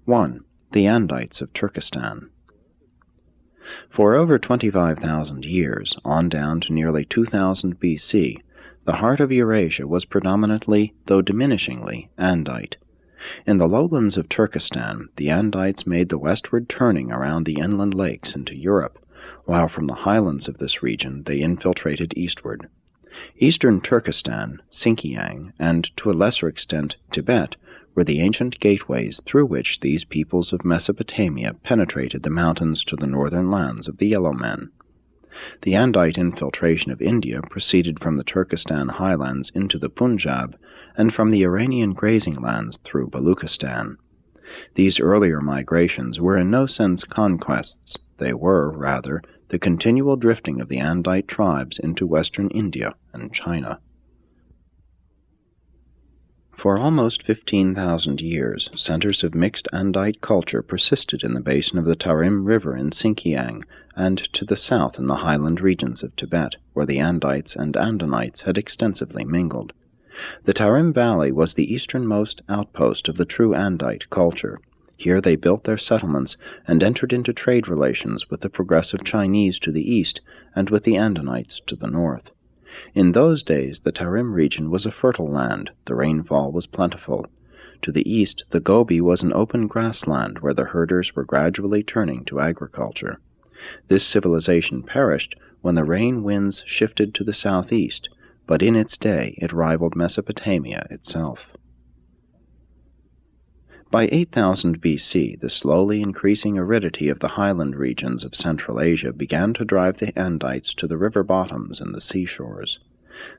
1. The Andites of Turkestan. For over 25,000 years, on down to nearly 2000 BC, the heart of Eurasia was predominantly, though diminishingly, Andite. In the lowlands of Turkestan, the Andites made the westward turning around the inland lakes into Europe, while from the highlands of this region they infiltrated eastward. Eastern Turkestan, Xinjiang, and to a lesser extent Tibet, were the ancient gateways through which these peoples of Mesopotamia penetrated the mountains to the northern lands of the Yellow Men. The Andite infiltration of India proceeded from the Turkestan highlands into the Punjab, and from the Iranian grazing lands through Baluchistan. These earlier migrations were in no sense conquests. They were, rather, the continual drifting of the Andite tribes into western India and China. For almost 15,000 years, centers of mixed Andite culture persisted in the basin of the Tarim River in Xinjiang, and to the south in the highland regions of Tibet, where the Andites and Andonites had extensively mingled. The Tarim Valley was the easternmost outpost of the true Andite culture. Here they built their settlements and entered into trade relations with the progressive Chinese to the east and with the Andonites to the north. In those days the Tarim region was a fertile land, the rainfall was plentiful. To the east the Gobi was an open grassland where the herders were gradually turning to agriculture. This civilization perished when the rain winds shifted to the southeast, but in its day it rivaled Mesopotamia itself. By 8000 BC, the slowly increasing aridity of the highland regions of Central Asia began to drive the Andites to the river bottoms and the seashores.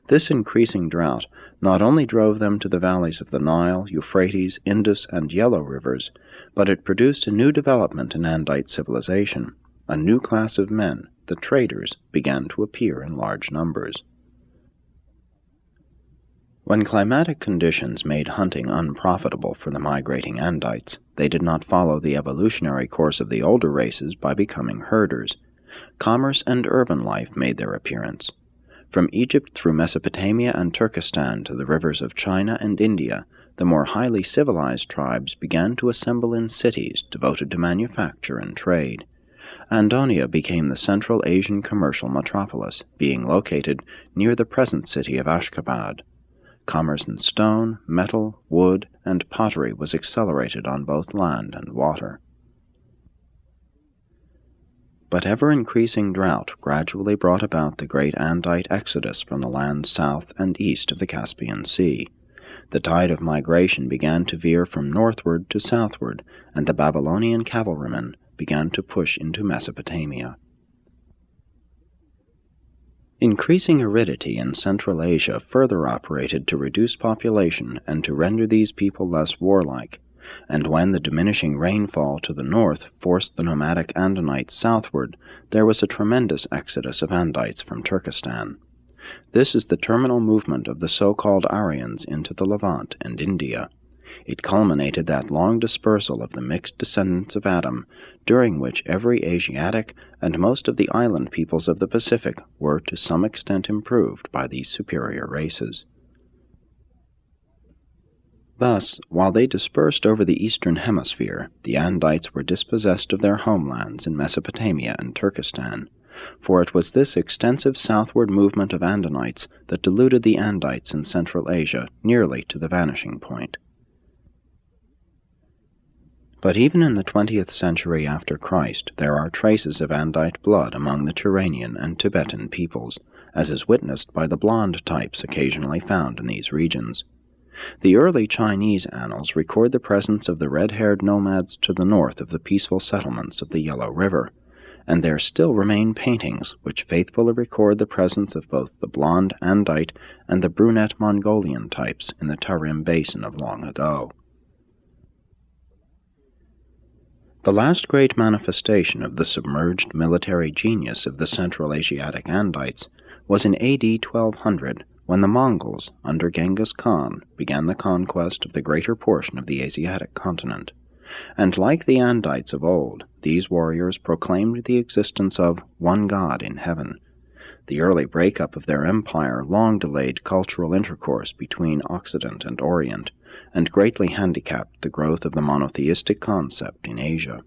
This increasing drought not only drove them to the valleys of the Nile, Euphrates, Indus, and Yellow rivers, but it produced a new development in Andite civilization. A new class of men, the traders, began to appear in large numbers. When climatic conditions made hunting unprofitable for the migrating Andites, they did not follow the evolutionary course of the older races by becoming herders. Commerce and urban life made their appearance. From Egypt through Mesopotamia and Turkestan to the rivers of China and India, the more highly civilized tribes began to assemble in cities devoted to manufacture and trade. Andonia became the Central Asian commercial metropolis, being located near the present city of Ashgabat. Commerce in stone, metal, wood, and pottery was accelerated on both land and water. But ever-increasing drought gradually brought about the great Andite exodus from the lands south and east of the Caspian Sea. The tide of migration began to veer from northward to southward, and the Babylonian cavalrymen began to push into Mesopotamia. Increasing aridity in Central Asia further operated to reduce population and to render these people less warlike, and when the diminishing rainfall to the north forced the nomadic Andonites southward, there was a tremendous exodus of Andites from Turkestan. This is the terminal movement of the so-called Aryans into the Levant and India. It culminated that long dispersal of the mixed descendants of Adam, during which every Asiatic and most of the island peoples of the Pacific were to some extent improved by these superior races. Thus, while they dispersed over the eastern hemisphere, the Andites were dispossessed of their homelands in Mesopotamia and Turkestan, for it was this extensive southward movement of Andonites that deluded the Andites in Central Asia nearly to the vanishing point. But even in the 20th century after Christ, there are traces of Andite blood among the Turanian and Tibetan peoples, as is witnessed by the blonde types occasionally found in these regions. The early Chinese annals record the presence of the red-haired nomads to the north of the peaceful settlements of the Yellow River, and there still remain paintings which faithfully record the presence of both the blonde Andite and the brunette Mongolian types in the Tarim Basin of long ago. The last great manifestation of the submerged military genius of the Central Asiatic Andites was in AD 1200, when the Mongols, under Genghis Khan, began the conquest of the greater portion of the Asiatic continent. And like the Andites of old, these warriors proclaimed the existence of one God in heaven. The early breakup of their empire long delayed cultural intercourse between Occident and Orient, and greatly handicapped the growth of the monotheistic concept in Asia.